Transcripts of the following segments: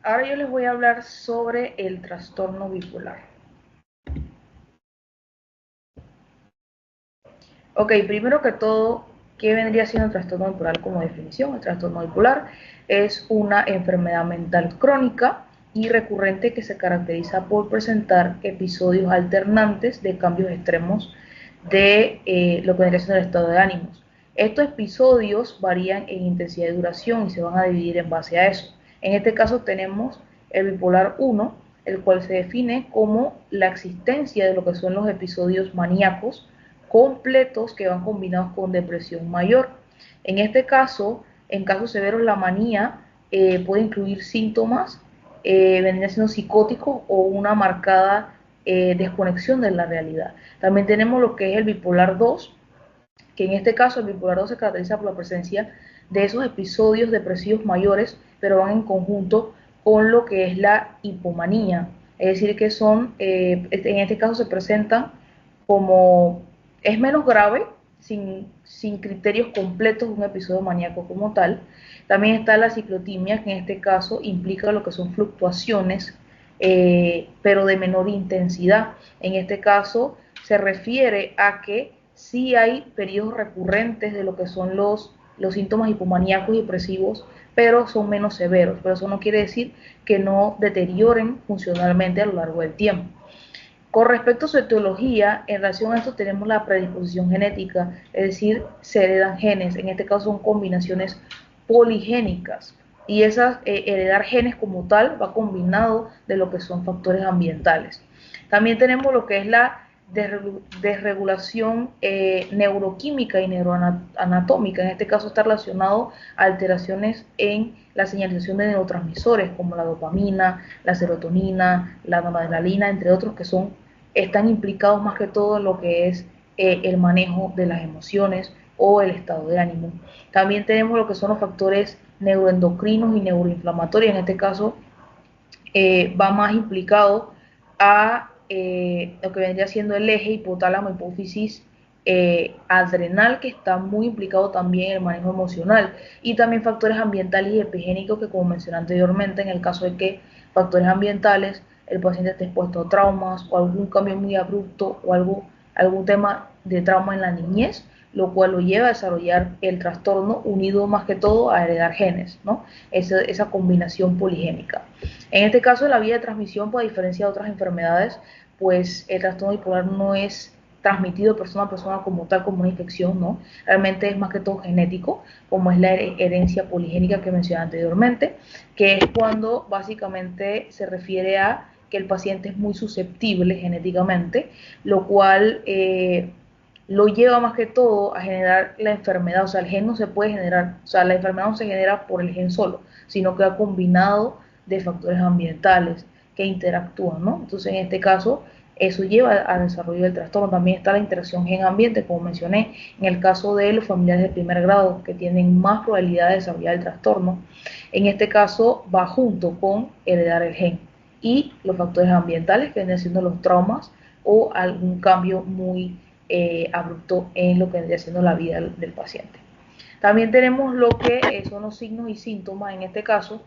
Ahora yo les voy a hablar sobre el trastorno bipolar. Ok, primero que todo, ¿qué vendría siendo el trastorno bipolar como definición? El trastorno bipolar es una enfermedad mental crónica y recurrente que se caracteriza por presentar episodios alternantes de cambios extremos de lo que vendría siendo el estado de ánimos. Estos episodios varían en intensidad y duración y se van a dividir en base a eso. En este caso tenemos el bipolar 1, el cual se define como la existencia de lo que son los episodios maníacos completos que van combinados con depresión mayor. En este caso, en casos severos, la manía puede incluir síntomas, vendría siendo psicóticos o una marcada desconexión de la realidad. También tenemos lo que es el bipolar 2, que en este caso el bipolar 2 se caracteriza por la presencia de esos episodios depresivos mayores, pero van en conjunto con lo que es la hipomanía. Es decir, que son, en este caso se presentan como, es menos grave, sin criterios completos de un episodio maníaco como tal. También está la ciclotimia, que en este caso implica lo que son fluctuaciones, pero de menor intensidad. En este caso se refiere a que sí hay periodos recurrentes de lo que son los síntomas hipomaníacos y depresivos, pero son menos severos. Pero eso no quiere decir que no deterioren funcionalmente a lo largo del tiempo. Con respecto a su etiología, en relación a esto tenemos la predisposición genética, es decir, se heredan genes, en este caso son combinaciones poligénicas, y esas heredar genes como tal va combinado de lo que son factores ambientales. También tenemos lo que es la desregulación neuroquímica y neuroanatómica, en este caso está relacionado a alteraciones en la señalización de neurotransmisores como la dopamina, la serotonina, la noradrenalina, entre otros que están implicados más que todo en lo que es el manejo de las emociones o el estado de ánimo. También tenemos lo que son los factores neuroendocrinos y neuroinflamatorios, en este caso va más implicado a lo que vendría siendo el eje hipotálamo hipófisis adrenal, que está muy implicado también en el manejo emocional, y también factores ambientales y epigénicos que, como mencioné anteriormente, en el caso de que factores ambientales el paciente esté expuesto a traumas o algún cambio muy abrupto o algún tema de trauma en la niñez, lo cual lo lleva a desarrollar el trastorno, unido más que todo a heredar genes, ¿no? Esa combinación poligénica. En este caso, la vía de transmisión, pues, a diferencia de otras enfermedades, pues el trastorno bipolar no es transmitido de persona a persona como tal, como una infección, ¿no? Realmente es más que todo genético, como es la herencia poligénica que mencioné anteriormente, que es cuando básicamente se refiere a que el paciente es muy susceptible genéticamente, lo cual lo lleva más que todo a generar la enfermedad. O sea, el gen no se puede generar, o sea, la enfermedad no se genera por el gen solo, sino que va combinado de factores ambientales que interactúan, ¿no? Entonces, en este caso, eso lleva al desarrollo del trastorno. También está la interacción gen-ambiente, como mencioné, en el caso de los familiares de primer grado, que tienen más probabilidad de desarrollar el trastorno. En este caso, va junto con heredar el gen. Y los factores ambientales, que vienen siendo los traumas o algún cambio muy abrupto en lo que vendría siendo la vida del paciente. También tenemos lo que son los signos y síntomas. En este caso,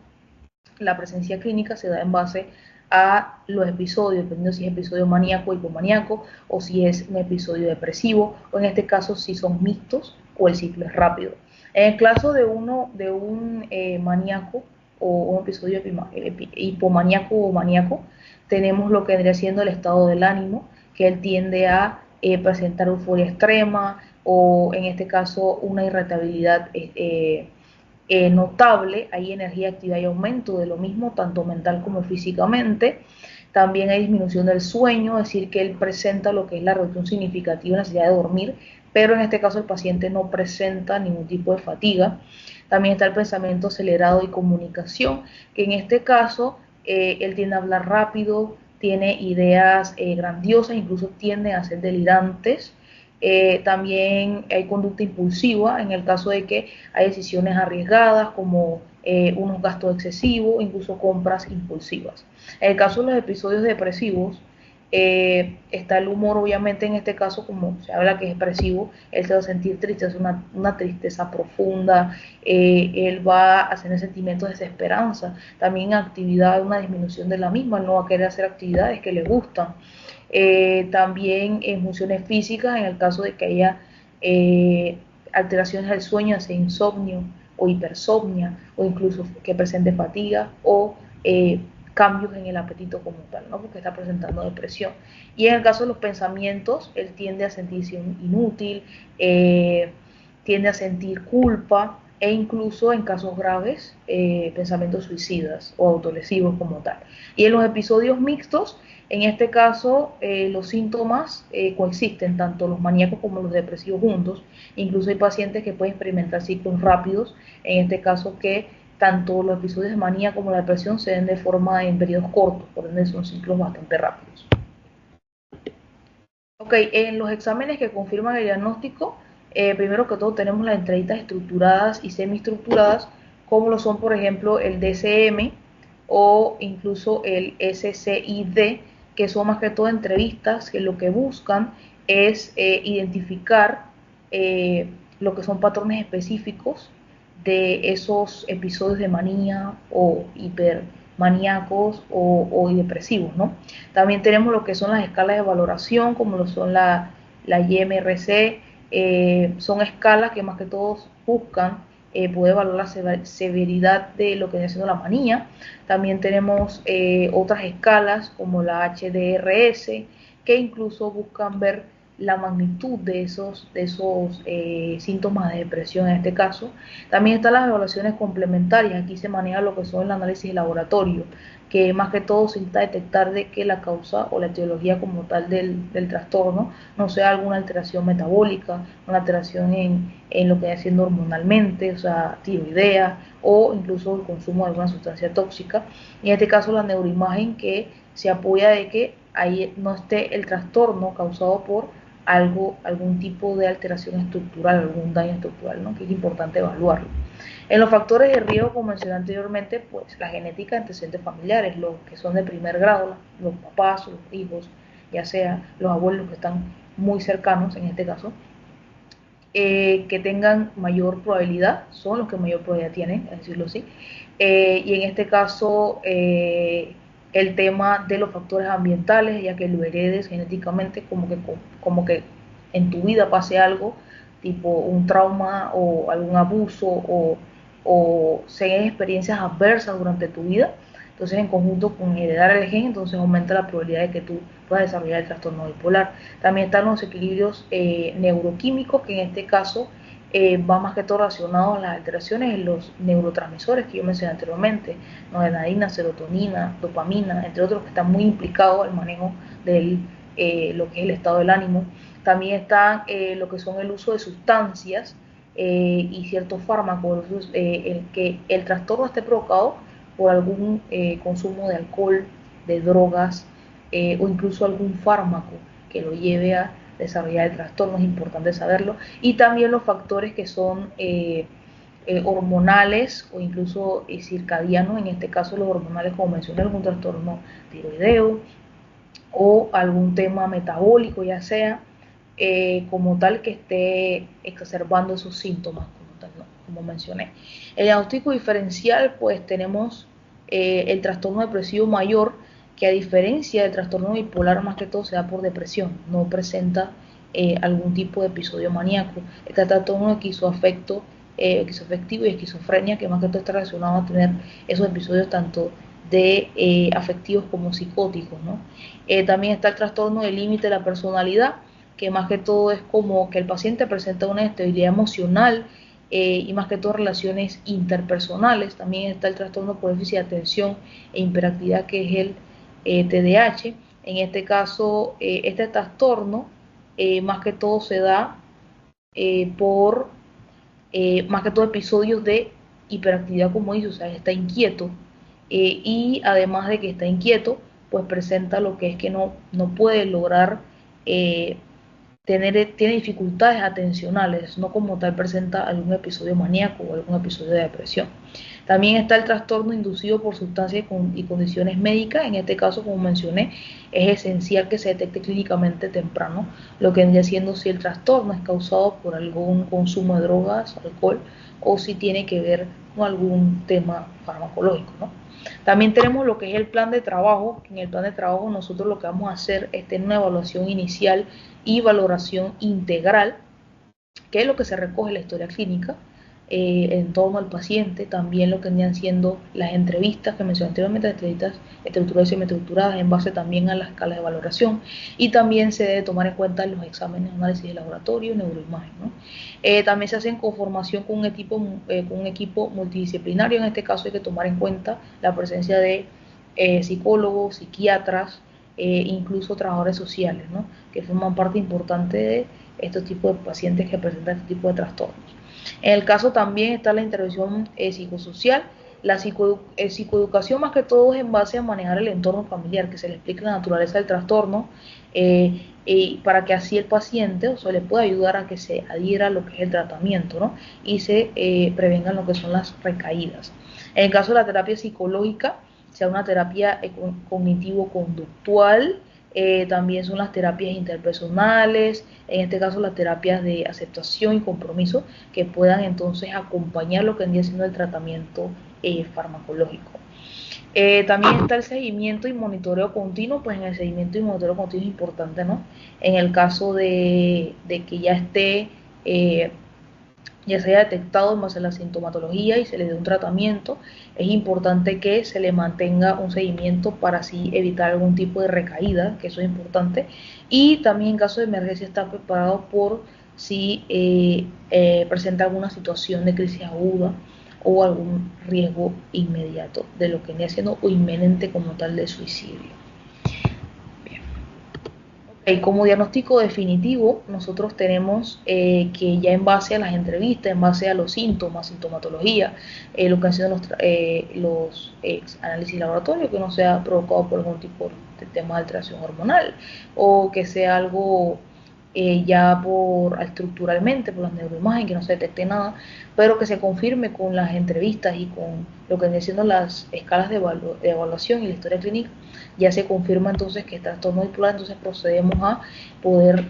la presencia clínica se da en base a los episodios, dependiendo si es episodio maníaco, hipomaníaco, o si es un episodio depresivo, o en este caso si son mixtos o el ciclo es rápido. En el caso de un maníaco o un episodio hipomaníaco o maníaco, tenemos lo que vendría siendo el estado del ánimo, que él tiende a presentar euforia extrema o en este caso una irritabilidad notable. Hay energía, actividad y aumento de lo mismo, tanto mental como físicamente. También hay disminución del sueño, es decir, que él presenta lo que es la reducción significativa de necesidad de dormir, pero en este caso el paciente no presenta ningún tipo de fatiga. También está el pensamiento acelerado y comunicación, que en este caso él tiende a hablar rápido, tiene ideas grandiosas, incluso tiende a ser delirantes. También hay conducta impulsiva en el caso de que hay decisiones arriesgadas como unos gastos excesivos, incluso compras impulsivas. En el caso de los episodios depresivos, Está el humor, obviamente, en este caso, como se habla que es expresivo, él se va a sentir triste, es una tristeza profunda, él va a tener sentimientos de desesperanza, también actividad, una disminución de la misma, no va a querer hacer actividades que le gustan. También funciones físicas, en el caso de que haya eh, alteraciones del sueño, hacia insomnio o hipersomnia, o incluso que presente fatiga o cambios en el apetito como tal, ¿no? Porque está presentando depresión. Y en el caso de los pensamientos, él tiende a sentirse inútil, tiende a sentir culpa e incluso en casos graves pensamientos suicidas o autolesivos como tal. Y en los episodios mixtos, en este caso los síntomas coexisten, tanto los maníacos como los depresivos juntos. Incluso hay pacientes que pueden experimentar ciclos rápidos, en este caso que tanto los episodios de manía como la depresión se den de forma en periodos cortos, por ende son ciclos bastante rápidos. Ok, en los exámenes que confirman el diagnóstico, primero que todo tenemos las entrevistas estructuradas y semiestructuradas, como lo son, por ejemplo, el DCM o incluso el SCID, que son más que todo entrevistas que lo que buscan es identificar lo que son patrones específicos de esos episodios de manía o hipermaníacos o depresivos, ¿no? También tenemos lo que son las escalas de valoración, como lo son la IMRC, son escalas que más que todos buscan poder valorar la severidad de lo que viene siendo la manía. También tenemos otras escalas como la HDRS, que incluso buscan ver la magnitud de esos síntomas de depresión en este caso. También están las evaluaciones complementarias, aquí se maneja lo que son el análisis de laboratorio, que más que todo se intenta detectar de que la causa o la etiología como tal del trastorno no sea alguna alteración metabólica, una alteración en lo que viene siendo hormonalmente, o sea, tiroidea, o incluso el consumo de alguna sustancia tóxica. En este caso la neuroimagen, que se apoya de que ahí no esté el trastorno causado por algún tipo de alteración estructural, algún daño estructural, ¿no? Que es importante evaluarlo. En los factores de riesgo, como mencioné anteriormente, pues la genética de antecedentes familiares, los que son de primer grado, los papás, los hijos, ya sea los abuelos que están muy cercanos en este caso, que tengan mayor probabilidad, son los que mayor probabilidad tienen, es decirlo así. Y en este caso, el tema de los factores ambientales, ya que lo heredes genéticamente, como que en tu vida pase algo, tipo un trauma o algún abuso o sean experiencias adversas durante tu vida, entonces en conjunto con heredar el gen, entonces aumenta la probabilidad de que tú puedas desarrollar el trastorno bipolar. También están los equilibrios neuroquímicos, que en este caso va más que todo relacionado a las alteraciones en los neurotransmisores que yo mencioné anteriormente, noradrenalina, serotonina, dopamina, entre otros, que están muy implicados en el manejo de lo que es el estado del ánimo. También están lo que son el uso de sustancias y ciertos fármacos, el que el trastorno esté provocado por algún consumo de alcohol, de drogas o incluso algún fármaco que lo lleve a desarrollar el trastorno, es importante saberlo. Y también los factores que son hormonales o incluso circadianos, en este caso los hormonales, como mencioné, algún trastorno tiroideo o algún tema metabólico, ya sea como tal que esté exacerbando esos síntomas, como tal, ¿no? Como mencioné. El diagnóstico diferencial, pues tenemos el trastorno depresivo mayor, que a diferencia del trastorno bipolar, más que todo se da por depresión, no presenta algún tipo de episodio maníaco. Este trastorno esquizoafectivo y esquizofrenia, que más que todo está relacionado a tener esos episodios tanto de afectivos como psicóticos, ¿no? También está el trastorno del límite de la personalidad, que más que todo es como que el paciente presenta una estabilidad emocional y más que todo relaciones interpersonales. También está el trastorno por déficit de atención e hiperactividad, que es el TDAH. En este caso, este trastorno más que todo se da por más que todo episodios de hiperactividad, como dice, o sea, está inquieto y además de que está inquieto, pues presenta lo que es que no puede lograr eh, tiene dificultades atencionales, no como tal presenta algún episodio maníaco o algún episodio de depresión. También está el trastorno inducido por sustancias y condiciones médicas. En este caso, como mencioné, es esencial que se detecte clínicamente temprano lo que vendría siendo si el trastorno es causado por algún consumo de drogas, alcohol, o si tiene que ver con algún tema farmacológico, ¿no? También tenemos lo que es el plan de trabajo. En el plan de trabajo nosotros lo que vamos a hacer es tener una evaluación inicial y valoración integral, que es lo que se recoge en la historia clínica, en torno al paciente, también lo que vendrían siendo las entrevistas que mencioné anteriormente, las entrevistas estructuradas y semiestructuradas en base también a la escala de valoración, y también se debe tomar en cuenta los exámenes, análisis de laboratorio, neuroimagen, ¿no? También se hacen con formación con un equipo multidisciplinario. En este caso hay que tomar en cuenta la presencia de psicólogos, psiquiatras, incluso trabajadores sociales, ¿no? Que forman parte importante de estos tipos de pacientes que presentan este tipo de trastornos. En el caso también está la intervención psicosocial. La psicoeducación más que todo es en base a manejar el entorno familiar, que se le explique la naturaleza del trastorno, para que así el paciente o se le pueda ayudar a que se adhiera a lo que es el tratamiento, ¿no? Y se prevengan lo que son las recaídas. En el caso de la terapia psicológica, sea una terapia cognitivo-conductual, también son las terapias interpersonales, en este caso las terapias de aceptación y compromiso, que puedan entonces acompañar lo que vendría siendo el tratamiento farmacológico. También está el seguimiento y monitoreo continuo. Pues en el seguimiento y monitoreo continuo es importante, ¿no? En el caso de que ya esté, ya se haya detectado en base a la sintomatología y se le dé un tratamiento, es importante que se le mantenga un seguimiento para así evitar algún tipo de recaída, que eso es importante, y también en caso de emergencia estar preparado por si presenta alguna situación de crisis aguda o algún riesgo inmediato de lo que viene siendo o inminente como tal de suicidio. Como diagnóstico definitivo, nosotros tenemos que ya en base a las entrevistas, en base a los síntomas, sintomatología, lo que han sido los análisis laboratorios, que no sea provocado por algún tipo de tema de alteración hormonal o que sea algo ya estructuralmente, por las neuroimagen, que no se detecte nada, pero que se confirme con las entrevistas y con lo que vienen siendo las escalas de evaluación y la historia clínica, ya se confirma entonces que es trastorno bipolar. Entonces procedemos a poder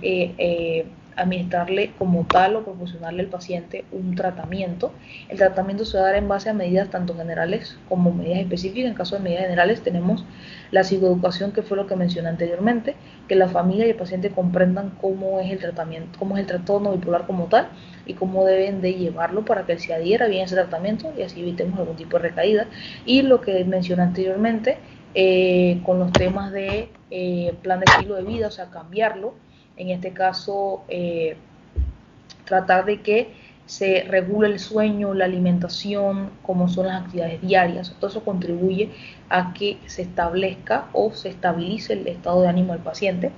administrarle como tal o proporcionarle al paciente un tratamiento. El tratamiento se va a dar en base a medidas tanto generales como medidas específicas. En caso de medidas generales tenemos la psicoeducación, que fue lo que mencioné anteriormente, que la familia y el paciente comprendan cómo es el tratamiento, cómo es el trastorno bipolar como tal y cómo deben de llevarlo para que él se adhiera bien a ese tratamiento y así evitemos algún tipo de recaída. Y lo que mencioné anteriormente, con los temas de plan de estilo de vida, o sea, cambiarlo. En este caso, tratar de que se regule el sueño, la alimentación, como son las actividades diarias. Todo eso contribuye a que se establezca o se estabilice el estado de ánimo del paciente.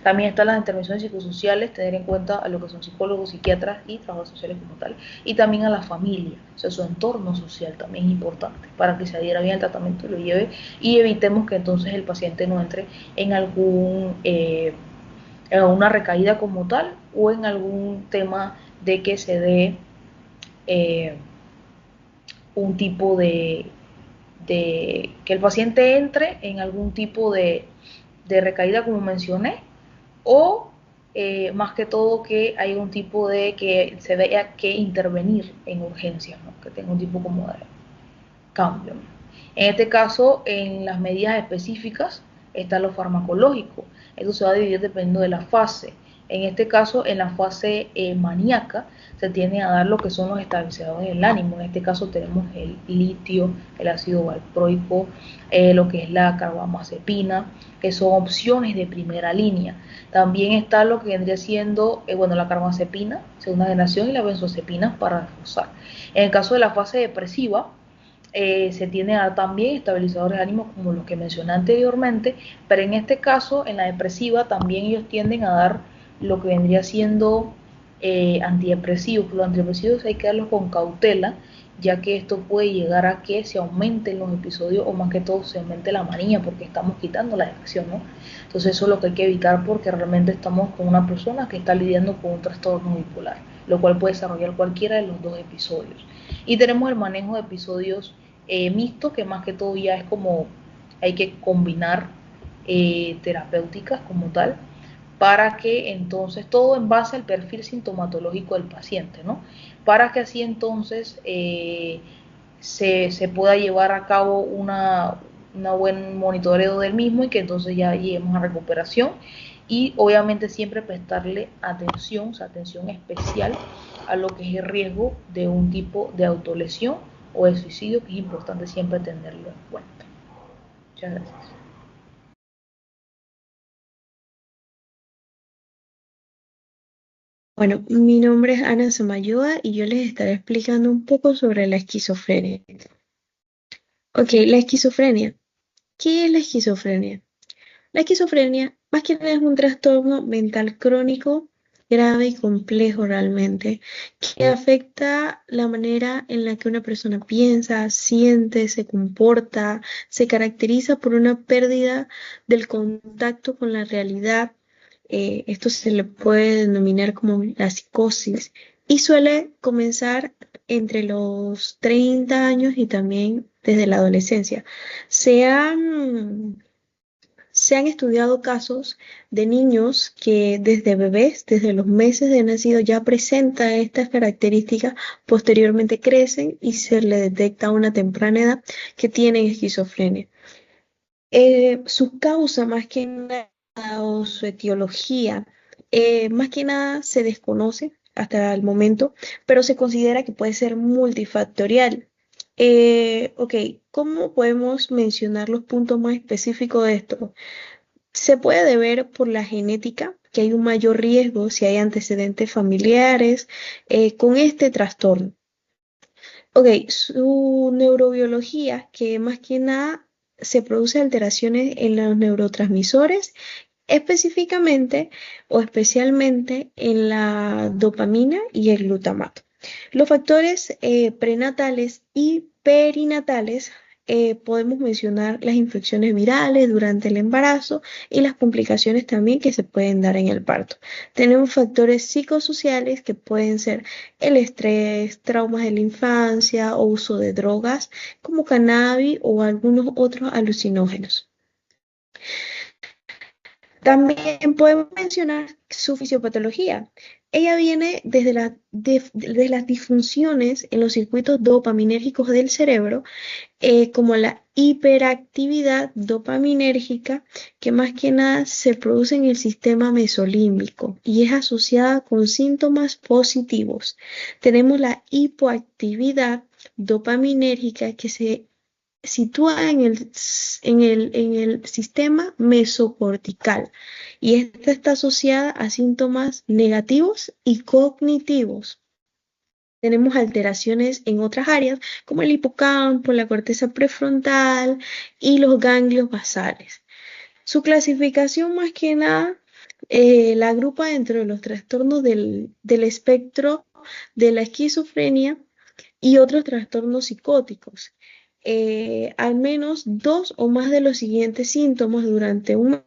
También están las intervenciones psicosociales, tener en cuenta a lo que son psicólogos, psiquiatras y trabajadores sociales como tal, y también a la familia, o sea, su entorno social también es importante para que se adhiera bien al tratamiento y lo lleve, y evitemos que entonces el paciente no entre en una recaída como tal o en algún tema de que se dé eh, un tipo de que el paciente entre en algún tipo de recaída como mencioné, o más que todo que hay un tipo de que se vea que intervenir en urgencias, ¿no? Que tenga un tipo como de cambio. En este caso, en las medidas específicas está lo farmacológico. Esto se va a dividir dependiendo de la fase. En este caso, en la fase maníaca, se tiene a dar lo que son los estabilizadores del ánimo. En este caso tenemos el litio, el ácido valproico, lo que es la carbamazepina, que son opciones de primera línea. También está lo que vendría siendo, la carbamazepina, segunda generación, y la benzodiazepina para reforzar. En el caso de la fase depresiva, se tiene a dar también estabilizadores de ánimo como los que mencioné anteriormente, pero en este caso, en la depresiva, también ellos tienden a dar lo que vendría siendo antidepresivos. Los antidepresivos hay que darlos con cautela, ya que esto puede llegar a que se aumenten los episodios o más que todo se aumente la manía porque estamos quitando la distracción, ¿no? Entonces eso es lo que hay que evitar porque realmente estamos con una persona que está lidiando con un trastorno bipolar, lo cual puede desarrollar cualquiera de los dos episodios. Y tenemos el manejo de episodios mixto, que más que todo ya es como hay que combinar terapéuticas como tal, para que entonces todo en base al perfil sintomatológico del paciente, ¿no? Para que así entonces se pueda llevar a cabo una buen monitoreo del mismo y que entonces ya lleguemos a recuperación y obviamente siempre prestarle atención, o sea, atención especial a lo que es el riesgo de un tipo de autolesión o de suicidio, que es importante siempre tenerlo en cuenta. Muchas gracias. Bueno, mi nombre es Ana Samayoa y yo les estaré explicando un poco sobre la esquizofrenia. Ok, la esquizofrenia. ¿Qué es la esquizofrenia? La esquizofrenia, más que nada, es un trastorno mental crónico, grave y complejo realmente, que afecta la manera en la que una persona piensa, siente, se comporta, se caracteriza por una pérdida del contacto con la realidad. Esto se le puede denominar como la psicosis y suele comenzar entre los 30 años y también desde la adolescencia. Se han se han estudiado casos de niños que desde bebés, desde los meses de nacido, ya presentan estas características, posteriormente crecen y se le detecta a una temprana edad que tienen esquizofrenia. Su causa más que nada o su etiología, más que nada se desconoce hasta el momento, pero se considera que puede ser multifactorial. Ok, ¿cómo podemos mencionar los puntos más específicos de esto? Se puede deber por la genética, que hay un mayor riesgo si hay antecedentes familiares con este trastorno. Ok, su neurobiología, que más que nada se produce alteraciones en los neurotransmisores, específicamente o especialmente en la dopamina y el glutamato. Los factores prenatales y perinatales, podemos mencionar las infecciones virales durante el embarazo y las complicaciones también que se pueden dar en el parto. Tenemos factores psicosociales que pueden ser el estrés, traumas de la infancia o uso de drogas como cannabis o algunos otros alucinógenos. También podemos mencionar su fisiopatología. Ella viene desde las disfunciones en los circuitos dopaminérgicos del cerebro, como la hiperactividad dopaminérgica, que más que nada se produce en el sistema mesolímbico y es asociada con síntomas positivos. Tenemos la hipoactividad dopaminérgica que se sitúa en el sistema mesocortical y esta está asociada a síntomas negativos y cognitivos. Tenemos alteraciones en otras áreas como el hipocampo, la corteza prefrontal y los ganglios basales. Su clasificación más que nada la agrupa dentro de los trastornos del espectro de la esquizofrenia y otros trastornos psicóticos. Al menos dos o más de los siguientes síntomas durante un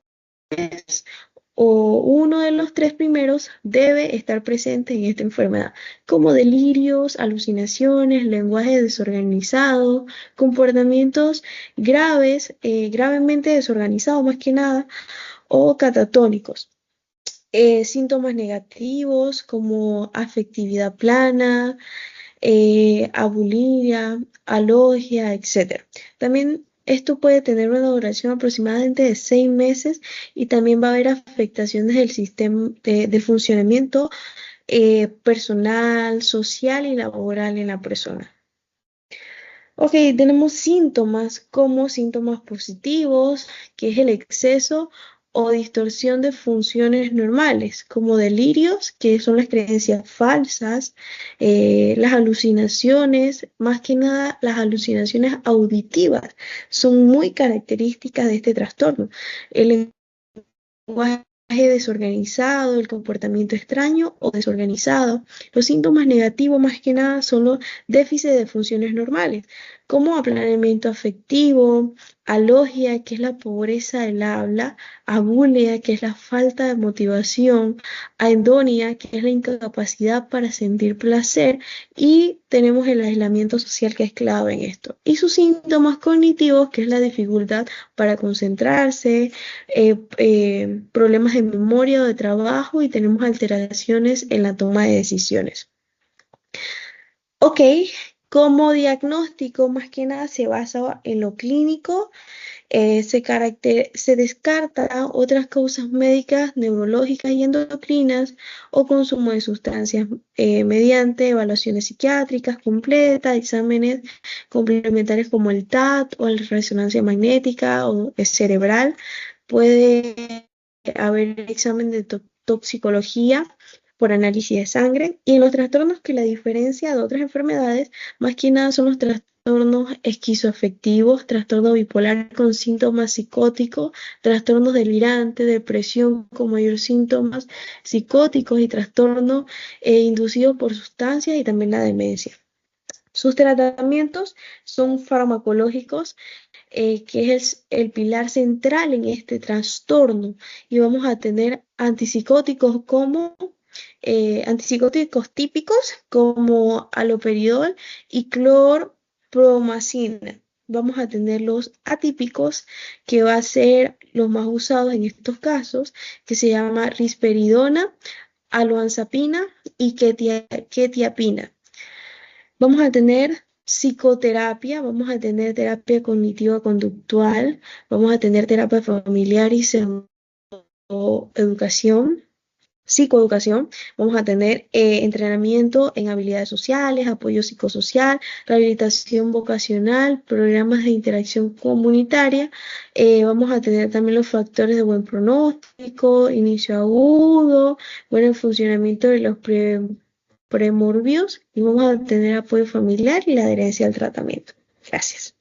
mes o uno de los tres primeros debe estar presente en esta enfermedad, como delirios, alucinaciones, lenguaje desorganizado, comportamientos graves, gravemente desorganizados más que nada, o catatónicos. Síntomas negativos como afectividad plana, abulia, alogia, etcétera. También esto puede tener una duración aproximadamente de 6 meses y también va a haber afectaciones del sistema del funcionamiento personal, social y laboral en la persona. Ok, tenemos síntomas como síntomas positivos, que es el exceso o distorsión de funciones normales, como delirios, que son las creencias falsas, las alucinaciones, más que nada las alucinaciones auditivas, son muy características de este trastorno. El lenguaje desorganizado, el comportamiento extraño o desorganizado. Los síntomas negativos más que nada son los déficits de funciones normales. como a planeamiento afectivo, alogia, que es la pobreza del habla, abulia, que es la falta de motivación, aendonia, que es la incapacidad para sentir placer, y tenemos el aislamiento social que es clave en esto. Y sus síntomas cognitivos, que es la dificultad para concentrarse, problemas de memoria o de trabajo, y tenemos alteraciones en la toma de decisiones. Ok, como diagnóstico, más que nada se basa en lo clínico, se descarta otras causas médicas, neurológicas y endocrinas o consumo de sustancias mediante evaluaciones psiquiátricas completas, exámenes complementarios como el TAT o la resonancia magnética o cerebral. Puede haber examen de toxicología por análisis de sangre, y en los trastornos que la diferencia de otras enfermedades más que nada son los trastornos esquizoafectivos, trastorno bipolar con síntomas psicóticos, trastornos delirantes, depresión con mayores síntomas psicóticos y trastornos inducidos por sustancias, y también la demencia. Sus tratamientos son farmacológicos, que es el pilar central en este trastorno, y vamos a tener antipsicóticos antipsicóticos típicos como haloperidol y clorpromazina. Vamos a tener los atípicos, que va a ser los más usados en estos casos, que se llama risperidona, aloxapina y quetiapina. Vamos a tener psicoterapia, vamos a tener terapia cognitiva conductual, vamos a tener terapia familiar y psicoeducación, vamos a tener entrenamiento en habilidades sociales, apoyo psicosocial, rehabilitación vocacional, programas de interacción comunitaria. Vamos a tener también los factores de buen pronóstico, inicio agudo, buen funcionamiento de los premorbios, y vamos a tener apoyo familiar y la adherencia al tratamiento. Gracias.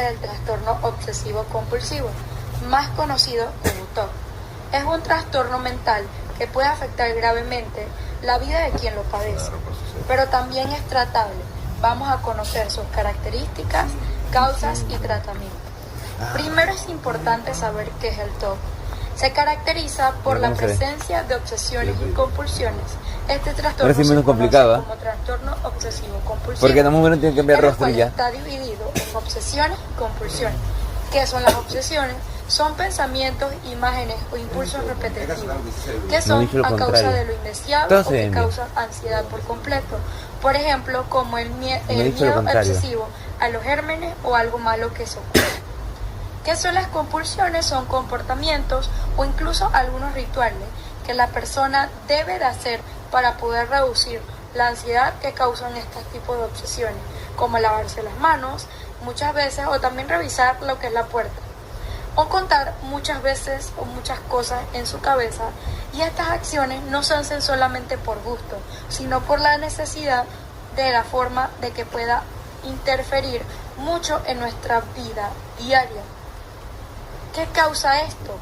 ser el trastorno obsesivo compulsivo, más conocido como TOC. Es un trastorno mental que puede afectar gravemente la vida de quien lo padece, pero también es tratable. Vamos a conocer sus características, causas y tratamiento. Primero es importante saber qué es el TOC. Se caracteriza por la presencia de obsesiones y compulsiones. Este trastorno se conoce como trastorno obsesivo compulsivo, porque no tienen que cambiar rostrilla. Está dividido en obsesiones y compulsiones. ¿Qué son las obsesiones? Son pensamientos, imágenes o impulsos repetitivos que son a causa de lo indeseable o que causan ansiedad por completo. Por ejemplo, como el miedo obsesivo a los gérmenes o algo malo que se ocurre. ¿Qué son las compulsiones? Son comportamientos o incluso algunos rituales que la persona debe de hacer para poder reducir la ansiedad que causan estos tipos de obsesiones, como lavarse las manos muchas veces o también revisar lo que es la puerta, o contar muchas veces o muchas cosas en su cabeza. Y estas acciones no se hacen solamente por gusto, sino por la necesidad de la forma de que pueda interferir mucho en nuestra vida diaria. ¿Qué causa esto?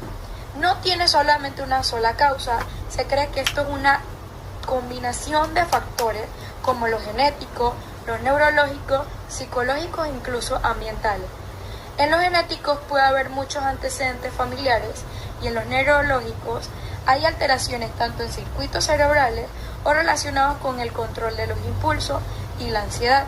No tiene solamente una sola causa. Se cree que esto es una combinación de factores como lo genético, los neurológicos, psicológicos e incluso ambientales. En los genéticos puede haber muchos antecedentes familiares y en los neurológicos hay alteraciones tanto en circuitos cerebrales o relacionados con el control de los impulsos y la ansiedad.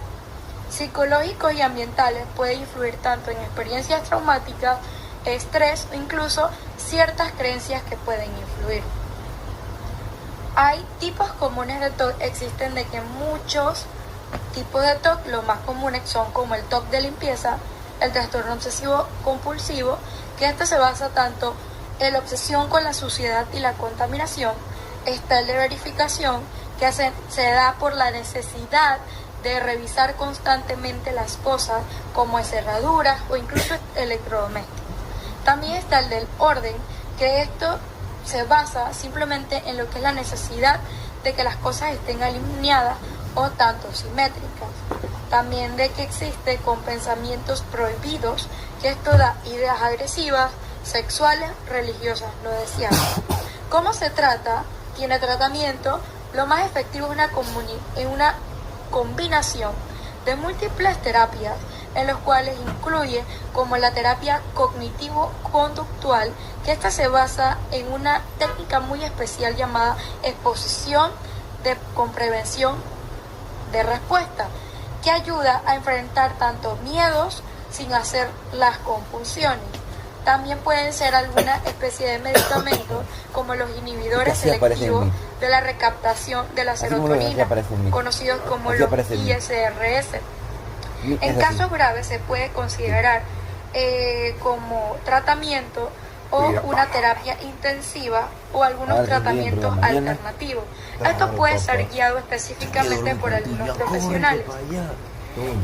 Psicológicos y ambientales pueden influir tanto en experiencias traumáticas, estrés o incluso ciertas creencias que pueden influir. Hay tipos comunes de TOC, existen de que muchos tipos de TOC, los más comunes son como el TOC de limpieza, el trastorno obsesivo compulsivo, que este se basa tanto en la obsesión con la suciedad y la contaminación. Está el de verificación, que se da por la necesidad de revisar constantemente las cosas como cerraduras o incluso electrodomésticos. También está el del orden, que esto se basa simplemente en lo que es la necesidad de que las cosas estén alineadas o tanto simétricas. También de que existe con pensamientos prohibidos, que esto da ideas agresivas, sexuales, religiosas, lo decíamos. ¿Cómo se trata? Tiene tratamiento. Lo más efectivo es una combinación de múltiples terapias, en los cuales incluye como la terapia cognitivo-conductual, que esta se basa en una técnica muy especial llamada exposición con prevención de respuesta, que ayuda a enfrentar tanto miedos sin hacer las compulsiones. También pueden ser alguna especie de medicamentos como los inhibidores selectivos de la recaptación de la serotonina, conocidos como los ISRS. En casos graves se puede considerar como tratamiento o una terapia intensiva o algunos tratamientos alternativos. Esto puede ser guiado específicamente por algunos profesionales.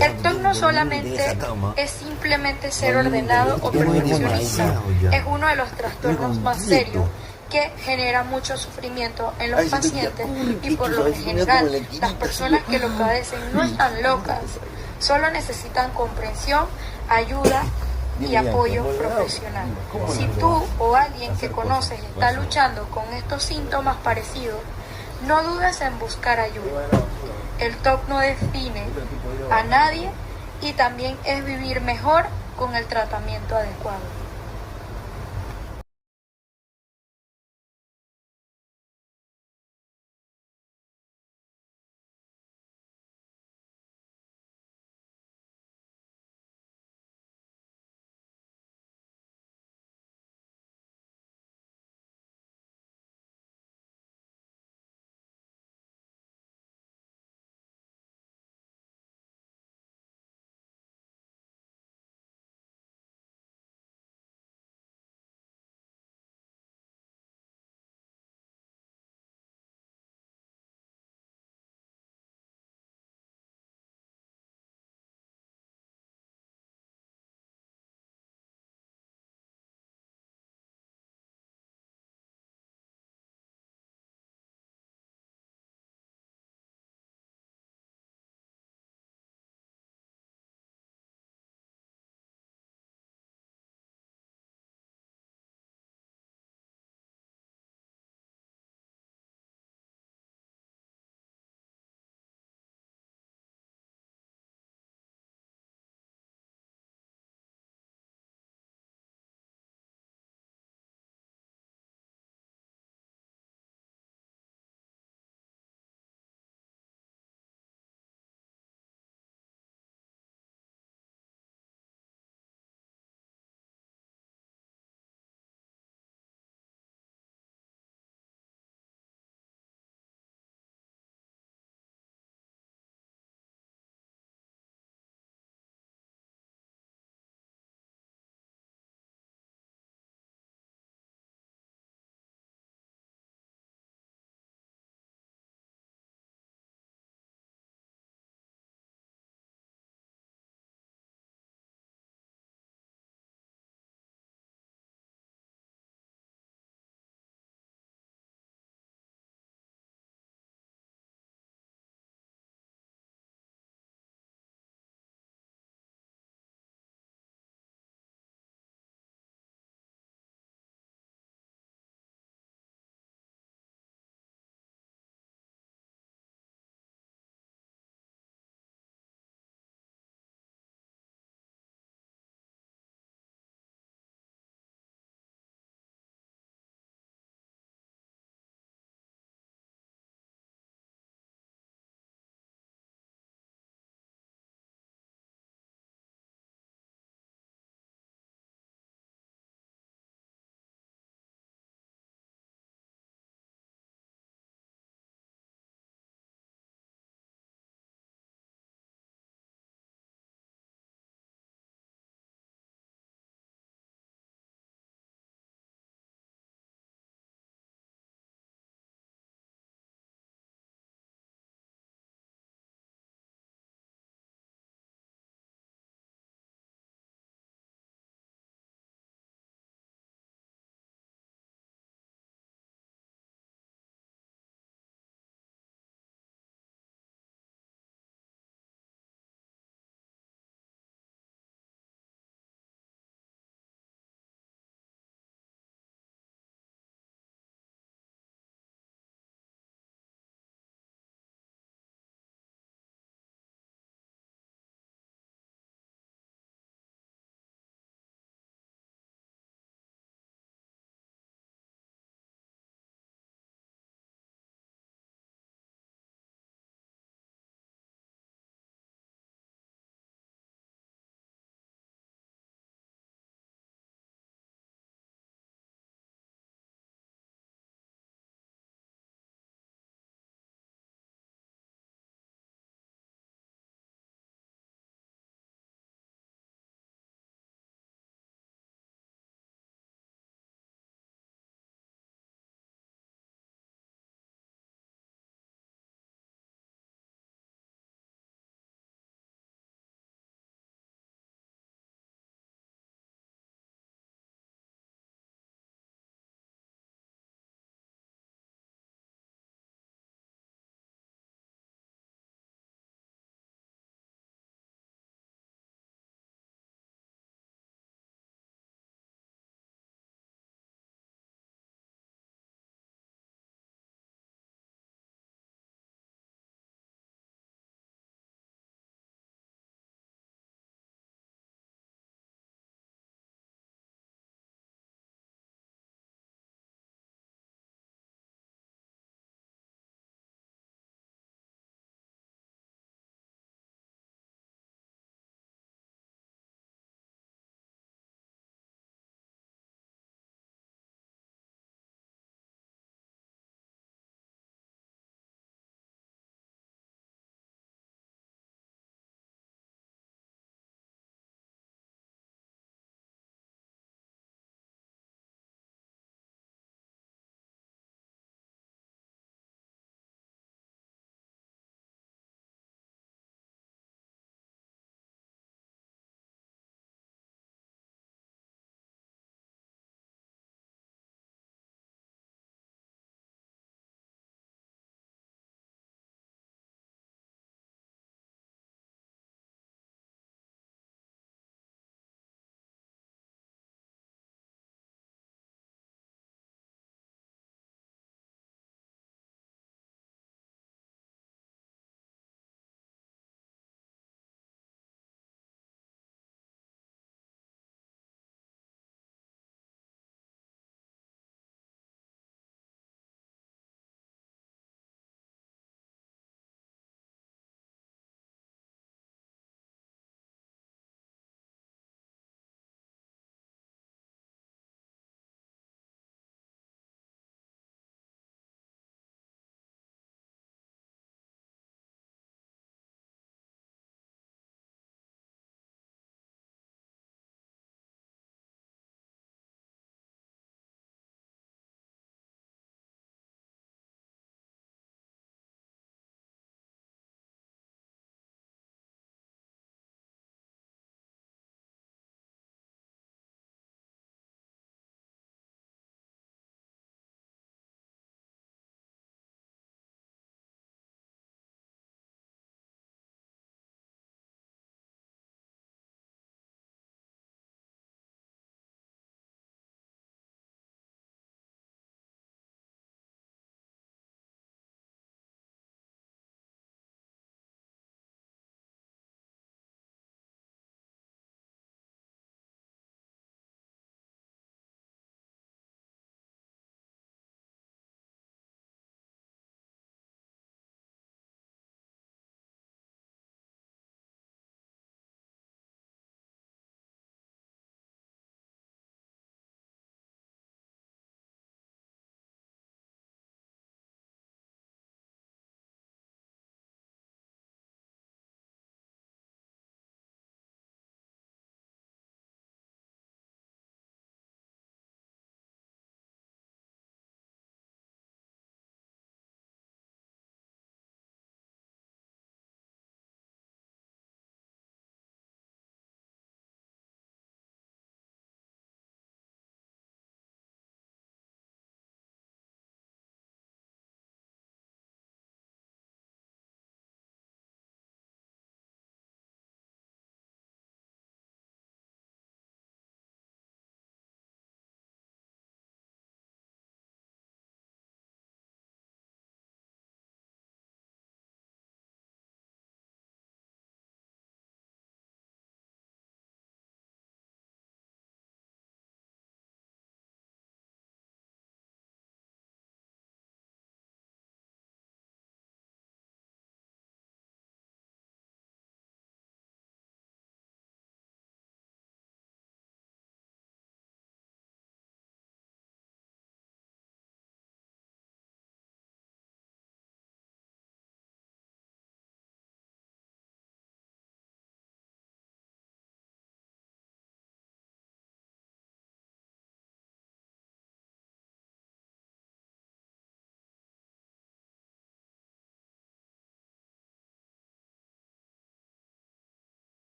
El TOC no solamente es simplemente ser ordenado o perfeccionista, es uno de los trastornos más serios que genera mucho sufrimiento en los pacientes y por lo general las personas que lo padecen no están locas, solo necesitan comprensión, ayuda y apoyo profesional. Si tú o alguien que conoces está luchando con estos síntomas parecidos, no dudes en buscar ayuda. El TOC no define a nadie y también es vivir mejor con el tratamiento adecuado.